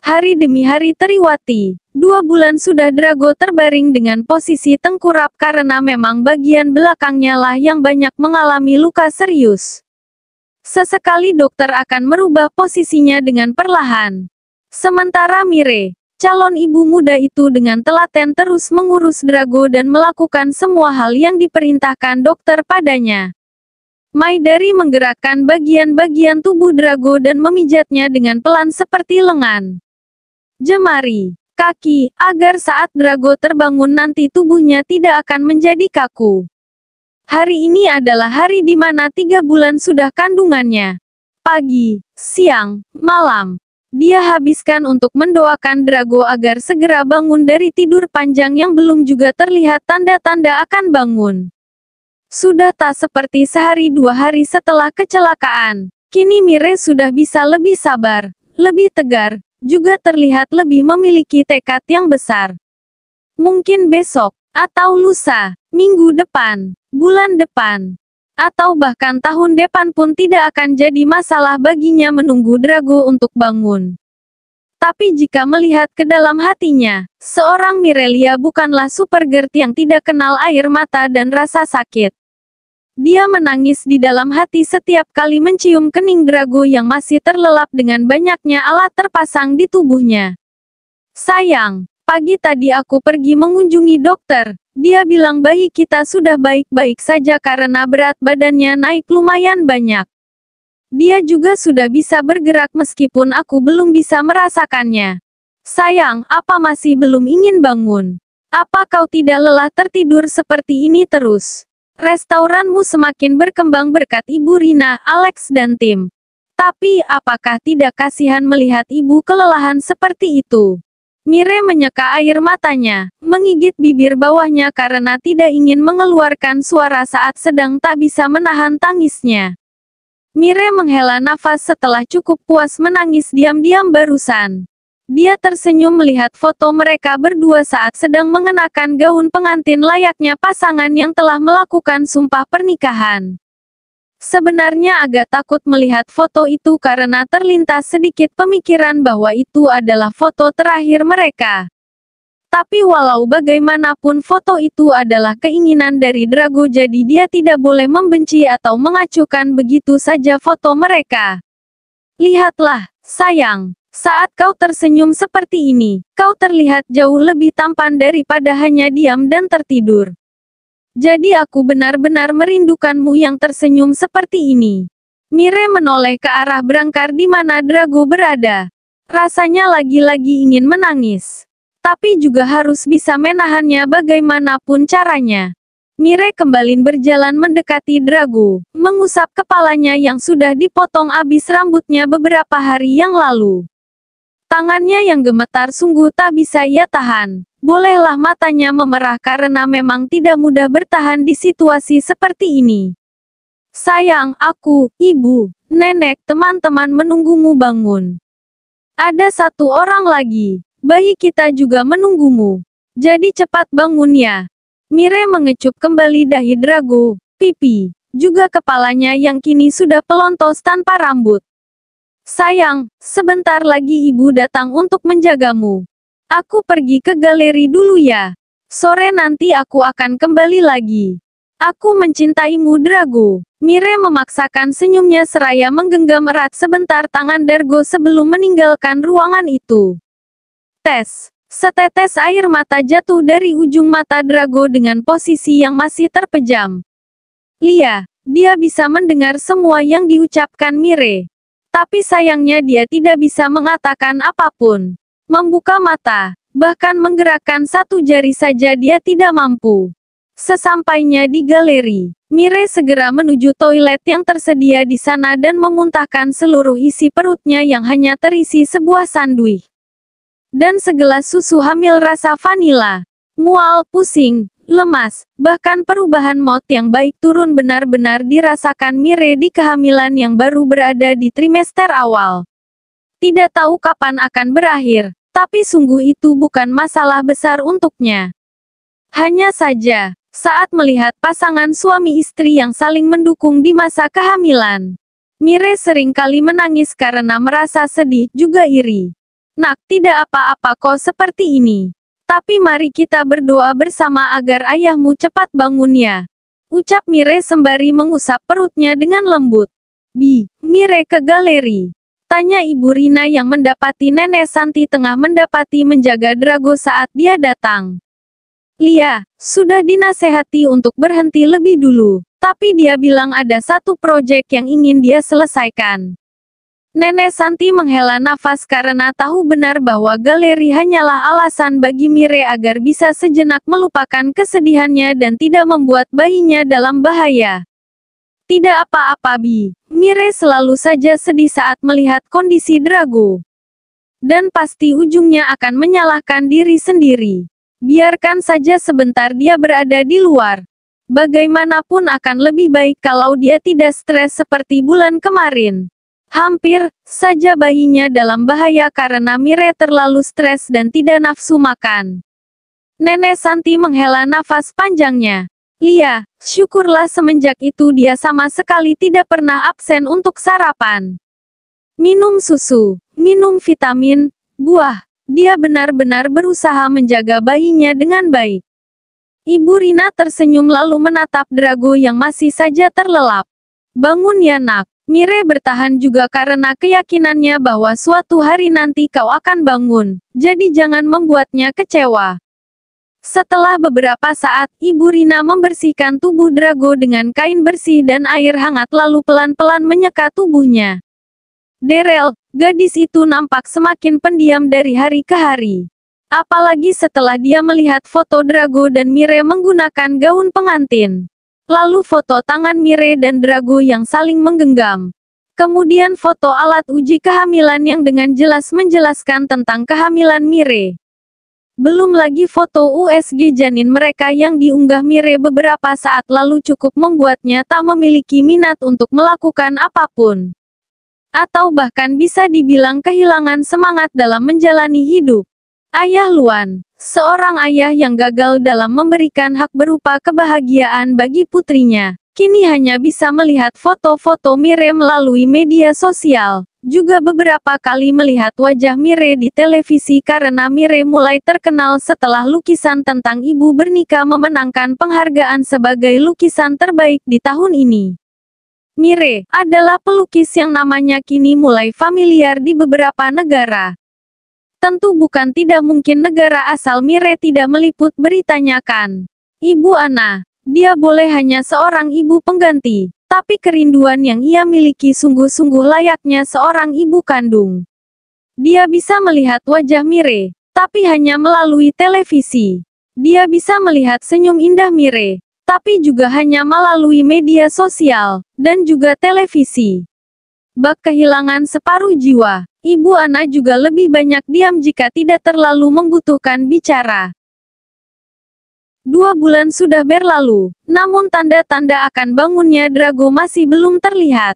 Hari demi hari teriwati. 2 bulan sudah Drago terbaring dengan posisi tengkurap karena memang bagian belakangnya lah yang banyak mengalami luka serius. Sesekali dokter akan merubah posisinya dengan perlahan. Sementara Mire, calon ibu muda itu dengan telaten terus mengurus Drago dan melakukan semua hal yang diperintahkan dokter padanya. Maidari menggerakkan bagian-bagian tubuh Drago dan memijatnya dengan pelan seperti lengan, jemari, kaki, agar saat Drago terbangun nanti tubuhnya tidak akan menjadi kaku. Hari ini adalah hari di mana 3 bulan sudah kandungannya. Pagi, siang, malam. Dia habiskan untuk mendoakan Drago agar segera bangun dari tidur panjang yang belum juga terlihat tanda-tanda akan bangun. Sudah tak seperti sehari 2 hari setelah kecelakaan. Kini Mire sudah bisa lebih sabar, lebih tegar, juga terlihat lebih memiliki tekad yang besar. Mungkin besok, atau lusa, minggu depan, bulan depan, atau bahkan tahun depan pun tidak akan jadi masalah baginya menunggu Drago untuk bangun. Tapi jika melihat ke dalam hatinya, seorang Mirelia bukanlah supergirl yang tidak kenal air mata dan rasa sakit. Dia menangis di dalam hati setiap kali mencium kening Drago yang masih terlelap dengan banyaknya alat terpasang di tubuhnya. Sayang, pagi tadi aku pergi mengunjungi dokter. Dia bilang bayi kita sudah baik-baik saja karena berat badannya naik lumayan banyak. Dia juga sudah bisa bergerak meskipun aku belum bisa merasakannya. Sayang, apa masih belum ingin bangun? Apa kau tidak lelah tertidur seperti ini terus? Restoranmu semakin berkembang berkat Ibu Rina, Alex dan tim. Tapi, apakah tidak kasihan melihat ibu kelelahan seperti itu? Mire menyeka air matanya, menggigit bibir bawahnya karena tidak ingin mengeluarkan suara saat sedang tak bisa menahan tangisnya. Mire menghela nafas setelah cukup puas menangis diam-diam barusan. Dia tersenyum melihat foto mereka berdua saat sedang mengenakan gaun pengantin layaknya pasangan yang telah melakukan sumpah pernikahan. Sebenarnya agak takut melihat foto itu karena terlintas sedikit pemikiran bahwa itu adalah foto terakhir mereka. Tapi walau bagaimanapun foto itu adalah keinginan dari Drago, jadi dia tidak boleh membenci atau mengacuhkan begitu saja foto mereka. Lihatlah, sayang. Saat kau tersenyum seperti ini, kau terlihat jauh lebih tampan daripada hanya diam dan tertidur. Jadi aku benar-benar merindukanmu yang tersenyum seperti ini. Mire menoleh ke arah berangkar di mana Drago berada. Rasanya lagi-lagi ingin menangis. Tapi juga harus bisa menahannya bagaimanapun caranya. Mire kembali berjalan mendekati Drago, mengusap kepalanya yang sudah dipotong habis rambutnya beberapa hari yang lalu. Tangannya yang gemetar sungguh tak bisa ia tahan. Bolehlah matanya memerah karena memang tidak mudah bertahan di situasi seperti ini. Sayang, aku, ibu, nenek, teman-teman menunggumu bangun. Ada 1 orang lagi. Bayi kita juga menunggumu. Jadi cepat bangun ya. Mire mengecup kembali dahi Drago, pipi, juga kepalanya yang kini sudah pelontos tanpa rambut. Sayang, sebentar lagi ibu datang untuk menjagamu. Aku pergi ke galeri dulu ya. Sore nanti aku akan kembali lagi. Aku mencintaimu Drago. Mire memaksakan senyumnya seraya menggenggam erat sebentar tangan Drago sebelum meninggalkan ruangan itu. Tes. Setetes air mata jatuh dari ujung mata Drago dengan posisi yang masih terpejam. Iya, dia bisa mendengar semua yang diucapkan Mire. Tapi sayangnya dia tidak bisa mengatakan apapun. Membuka mata, bahkan menggerakkan 1 jari saja dia tidak mampu. Sesampainya di galeri, Mire segera menuju toilet yang tersedia di sana dan memuntahkan seluruh isi perutnya yang hanya terisi sebuah sandwich dan segelas susu hamil rasa vanila. Mual, pusing, lemas, bahkan perubahan mood yang baik turun benar-benar dirasakan Mire di kehamilan yang baru berada di trimester awal. Tidak tahu kapan akan berakhir, tapi sungguh itu bukan masalah besar untuknya. Hanya saja, saat melihat pasangan suami istri yang saling mendukung di masa kehamilan, Mire sering kali menangis karena merasa sedih juga iri. Nak, tidak apa-apa kok seperti ini. Tapi mari kita berdoa bersama agar ayahmu cepat bangun ya. Ucap Mire sembari mengusap perutnya dengan lembut. Mire ke galeri. Tanya Ibu Rina yang mendapati Nenek Santi tengah mendapati menjaga Drago saat dia datang. Lia, sudah dinasehati untuk berhenti lebih dulu. Tapi dia bilang ada satu proyek yang ingin dia selesaikan. Nenek Santi menghela nafas karena tahu benar bahwa galeri hanyalah alasan bagi Mire agar bisa sejenak melupakan kesedihannya dan tidak membuat bayinya dalam bahaya. Tidak apa-apa Mire selalu saja sedih saat melihat kondisi Drago. Dan pasti ujungnya akan menyalahkan diri sendiri. Biarkan saja sebentar dia berada di luar. Bagaimanapun akan lebih baik kalau dia tidak stres seperti bulan kemarin. Hampir saja bayinya dalam bahaya karena Mire terlalu stres dan tidak nafsu makan. Nenek Santi menghela nafas panjangnya. Iya, syukurlah semenjak itu dia sama sekali tidak pernah absen untuk sarapan. Minum susu, minum vitamin, buah. Dia benar-benar berusaha menjaga bayinya dengan baik. Ibu Rina tersenyum lalu menatap Drago yang masih saja terlelap. Bangun ya nak. Mire bertahan juga karena keyakinannya bahwa suatu hari nanti kau akan bangun, jadi jangan membuatnya kecewa. Setelah beberapa saat, Ibu Rina membersihkan tubuh Drago dengan kain bersih dan air hangat lalu pelan-pelan menyeka tubuhnya. Derel, gadis itu nampak semakin pendiam dari hari ke hari. Apalagi setelah dia melihat foto Drago dan Mire menggunakan gaun pengantin. Lalu foto tangan Mire dan Drago yang saling menggenggam. Kemudian foto alat uji kehamilan yang dengan jelas menjelaskan tentang kehamilan Mire. Belum lagi foto USG janin mereka yang diunggah Mire beberapa saat lalu cukup membuatnya tak memiliki minat untuk melakukan apapun. Atau bahkan bisa dibilang kehilangan semangat dalam menjalani hidup. Ayah Luan, seorang ayah yang gagal dalam memberikan hak berupa kebahagiaan bagi putrinya, kini hanya bisa melihat foto-foto Mire melalui media sosial, juga beberapa kali melihat wajah Mire di televisi karena Mire mulai terkenal setelah lukisan tentang ibu bernikah memenangkan penghargaan sebagai lukisan terbaik di tahun ini. Mire adalah pelukis yang namanya kini mulai familiar di beberapa negara. Tentu bukan tidak mungkin negara asal Mire tidak meliput beritanya kan. Ibu Ana, dia boleh hanya seorang ibu pengganti, tapi kerinduan yang ia miliki sungguh-sungguh layaknya seorang ibu kandung. Dia bisa melihat wajah Mire, tapi hanya melalui televisi. Dia bisa melihat senyum indah Mire, tapi juga hanya melalui media sosial, dan juga televisi. Bak kehilangan separuh jiwa. Ibu Ana juga lebih banyak diam jika tidak terlalu membutuhkan bicara. 2 bulan sudah berlalu, namun tanda-tanda akan bangunnya Drago masih belum terlihat.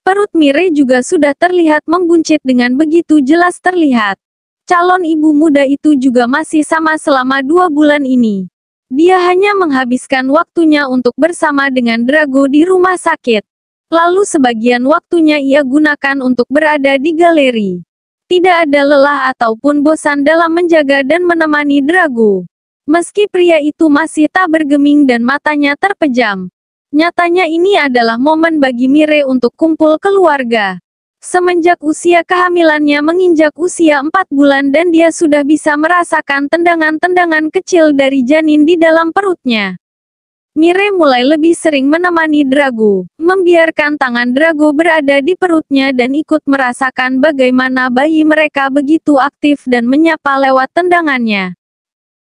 Perut Mire juga sudah terlihat membuncit dengan begitu jelas terlihat. Calon ibu muda itu juga masih sama selama 2 bulan ini. Dia hanya menghabiskan waktunya untuk bersama dengan Drago di rumah sakit. Lalu sebagian waktunya ia gunakan untuk berada di galeri. Tidak ada lelah ataupun bosan dalam menjaga dan menemani Drago. Meski pria itu masih tak bergeming dan matanya terpejam. Nyatanya ini adalah momen bagi Mire untuk kumpul keluarga. Semenjak usia kehamilannya menginjak usia 4 bulan dan dia sudah bisa merasakan tendangan-tendangan kecil dari janin di dalam perutnya. Mire mulai lebih sering menemani Drago, membiarkan tangan Drago berada di perutnya dan ikut merasakan bagaimana bayi mereka begitu aktif dan menyapa lewat tendangannya.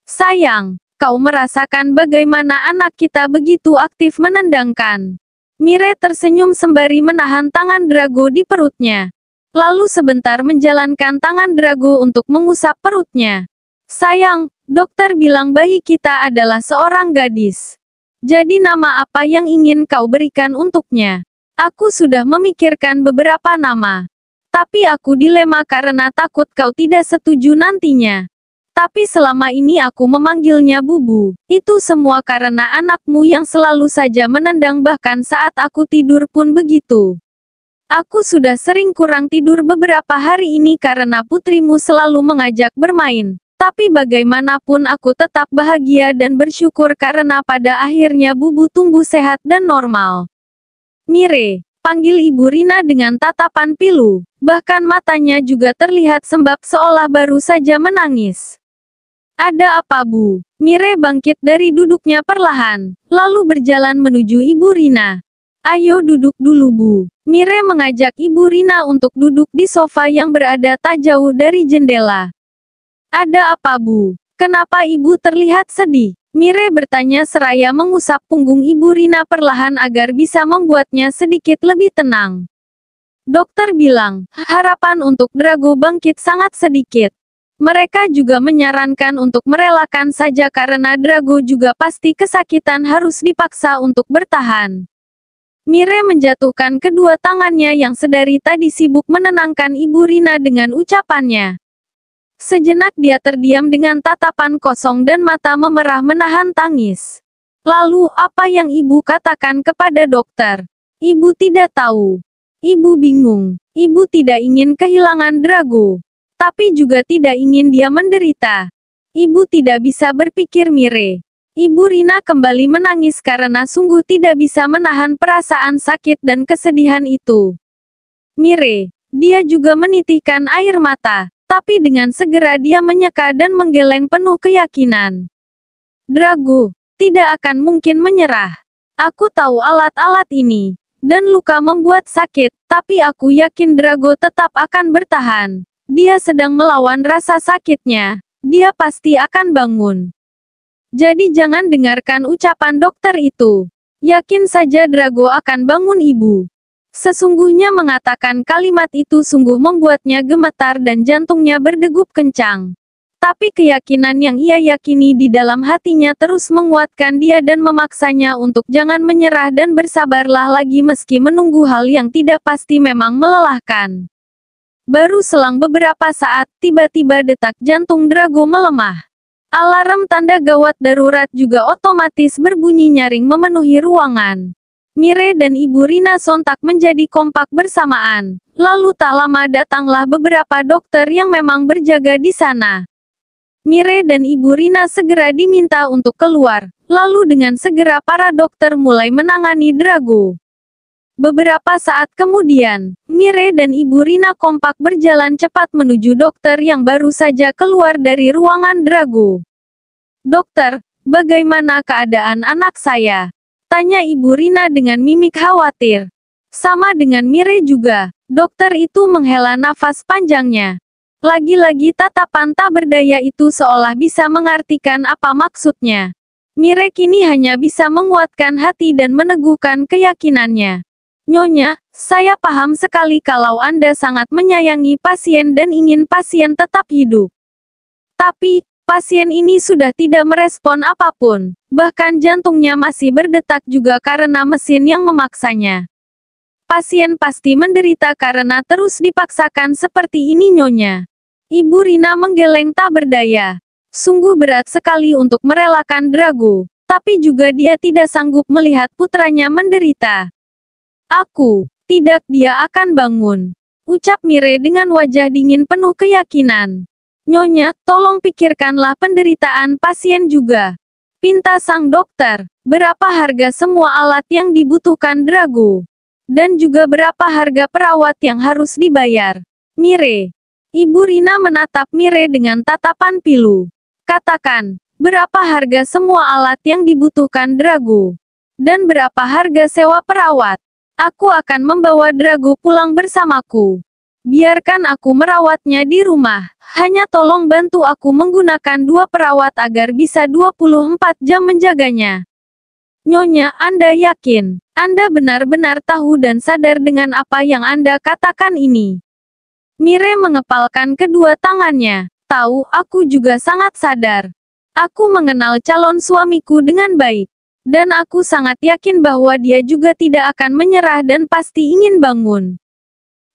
Sayang, kau merasakan bagaimana anak kita begitu aktif menendangkan. Mire tersenyum sembari menahan tangan Drago di perutnya. Lalu sebentar menjalankan tangan Drago untuk mengusap perutnya. Sayang, dokter bilang bayi kita adalah seorang gadis. Jadi nama apa yang ingin kau berikan untuknya? Aku sudah memikirkan beberapa nama. Tapi aku dilema karena takut kau tidak setuju nantinya. Tapi selama ini aku memanggilnya Bubu. Itu semua karena anakmu yang selalu saja menendang bahkan saat aku tidur pun begitu. Aku sudah sering kurang tidur beberapa hari ini karena putrimu selalu mengajak bermain. Tapi bagaimanapun aku tetap bahagia dan bersyukur karena pada akhirnya Bubu tumbuh sehat dan normal. Mire, panggil Ibu Rina dengan tatapan pilu. Bahkan matanya juga terlihat sembab seolah baru saja menangis. Ada apa, Bu? Mire bangkit dari duduknya perlahan, lalu berjalan menuju Ibu Rina. Ayo duduk dulu, Bu. Mire mengajak Ibu Rina untuk duduk di sofa yang berada tak jauh dari jendela. Ada apa, Bu? Kenapa Ibu terlihat sedih? Mire bertanya seraya mengusap punggung Ibu Rina perlahan agar bisa membuatnya sedikit lebih tenang. Dokter bilang, harapan untuk Drago bangkit sangat sedikit. Mereka juga menyarankan untuk merelakan saja karena Drago juga pasti kesakitan harus dipaksa untuk bertahan. Mire menjatuhkan kedua tangannya yang sedari tadi sibuk menenangkan Ibu Rina dengan ucapannya. Sejenak dia terdiam dengan tatapan kosong dan mata memerah menahan tangis. Lalu, apa yang ibu katakan kepada dokter? Ibu tidak tahu. Ibu bingung. Ibu tidak ingin kehilangan Drago. Tapi juga tidak ingin dia menderita. Ibu tidak bisa berpikir Mire. Ibu Rina kembali menangis karena sungguh tidak bisa menahan perasaan sakit dan kesedihan itu. Mire, dia juga menitikkan air mata. Tapi dengan segera dia menyeka dan menggeleng penuh keyakinan. Drago tidak akan mungkin menyerah. Aku tahu alat-alat ini. Dan luka membuat sakit, tapi aku yakin Drago tetap akan bertahan. Dia sedang melawan rasa sakitnya. Dia pasti akan bangun. Jadi jangan dengarkan ucapan dokter itu. Yakin saja Drago akan bangun, Ibu. Sesungguhnya mengatakan kalimat itu sungguh membuatnya gemetar dan jantungnya berdegup kencang. Tapi keyakinan yang ia yakini di dalam hatinya terus menguatkan dia dan memaksanya untuk jangan menyerah dan bersabarlah lagi meski menunggu hal yang tidak pasti memang melelahkan. Baru selang beberapa saat, tiba-tiba detak jantung Drago melemah. Alarm tanda gawat darurat juga otomatis berbunyi nyaring memenuhi ruangan. Mire dan Ibu Rina sontak menjadi kompak bersamaan. Lalu tak lama datanglah beberapa dokter yang memang berjaga di sana. Mire dan Ibu Rina segera diminta untuk keluar. Lalu dengan segera para dokter mulai menangani Drago. Beberapa saat kemudian, Mire dan Ibu Rina kompak berjalan cepat menuju dokter yang baru saja keluar dari ruangan Drago. Dokter, bagaimana keadaan anak saya? Tanya Ibu Rina dengan mimik khawatir. Sama dengan Mire juga, dokter itu menghela nafas panjangnya. Lagi-lagi tatapan tak berdaya itu seolah bisa mengartikan apa maksudnya. Mire kini hanya bisa menguatkan hati dan meneguhkan keyakinannya. Nyonya, saya paham sekali kalau Anda sangat menyayangi pasien dan ingin pasien tetap hidup. Tapi, pasien ini sudah tidak merespon apapun. Bahkan jantungnya masih berdetak juga karena mesin yang memaksanya. Pasien pasti menderita karena terus dipaksakan seperti ini, Nyonya. Ibu Rina menggeleng tak berdaya. Sungguh berat sekali untuk merelakan Drago. Tapi juga dia tidak sanggup melihat putranya menderita. Tidak, dia akan bangun. Ucap Mire dengan wajah dingin penuh keyakinan. Nyonya, tolong pikirkanlah penderitaan pasien juga. Pinta sang dokter, berapa harga semua alat yang dibutuhkan Drago? Dan juga berapa harga perawat yang harus dibayar? Mire. Ibu Rina menatap Mire dengan tatapan pilu. Katakan, berapa harga semua alat yang dibutuhkan Drago? Dan berapa harga sewa perawat? Aku akan membawa Drago pulang bersamaku. Biarkan aku merawatnya di rumah. Hanya tolong bantu aku menggunakan 2 perawat agar bisa 24 jam menjaganya. Nyonya, Anda yakin? Anda benar-benar tahu dan sadar dengan apa yang Anda katakan ini? Mire mengepalkan kedua tangannya. Tahu, aku juga sangat sadar. Aku mengenal calon suamiku dengan baik. Dan aku sangat yakin bahwa dia juga tidak akan menyerah dan pasti ingin bangun.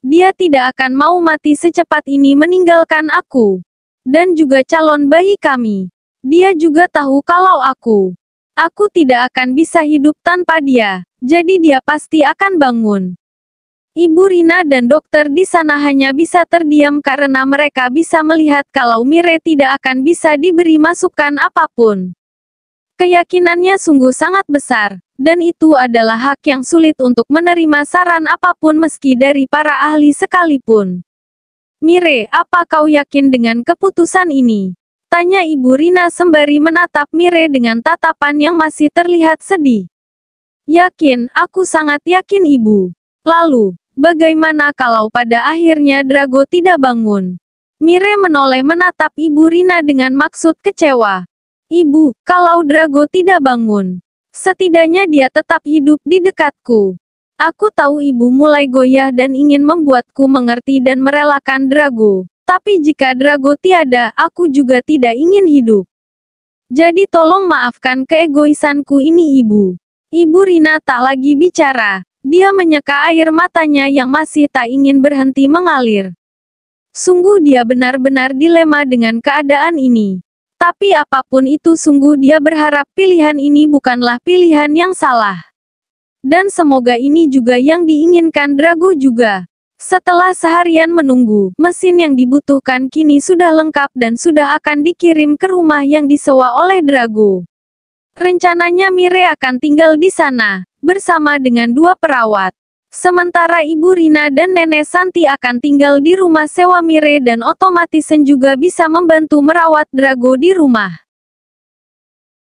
Dia tidak akan mau mati secepat ini meninggalkan aku. Dan juga calon bayi kami. Dia juga tahu kalau aku tidak akan bisa hidup tanpa dia. Jadi dia pasti akan bangun. Ibu Rina dan dokter di sana hanya bisa terdiam karena mereka bisa melihat kalau Mire tidak akan bisa diberi masukan apapun. Keyakinannya sungguh sangat besar, dan itu adalah hak yang sulit untuk menerima saran apapun meski dari para ahli sekalipun. Mire, apa kau yakin dengan keputusan ini? Tanya Ibu Rina sembari menatap Mire dengan tatapan yang masih terlihat sedih. Yakin, aku sangat yakin Ibu. Lalu, bagaimana kalau pada akhirnya Drago tidak bangun? Mire menoleh menatap Ibu Rina dengan maksud kecewa. Ibu, kalau Drago tidak bangun, setidaknya dia tetap hidup di dekatku. Aku tahu Ibu mulai goyah dan ingin membuatku mengerti dan merelakan Drago. Tapi jika Drago tiada, aku juga tidak ingin hidup. Jadi tolong maafkan keegoisanku ini Ibu. Ibu Rina tak lagi bicara. Dia menyeka air matanya yang masih tak ingin berhenti mengalir. Sungguh dia benar-benar dilema dengan keadaan ini. Tapi apapun itu sungguh dia berharap pilihan ini bukanlah pilihan yang salah. Dan semoga ini juga yang diinginkan Drago juga. Setelah seharian menunggu, mesin yang dibutuhkan kini sudah lengkap dan sudah akan dikirim ke rumah yang disewa oleh Drago. Rencananya Mire akan tinggal di sana, bersama dengan 2 perawat. Sementara Ibu Rina dan Nenek Santi akan tinggal di rumah sewa Mire dan otomatis juga bisa membantu merawat Drago di rumah.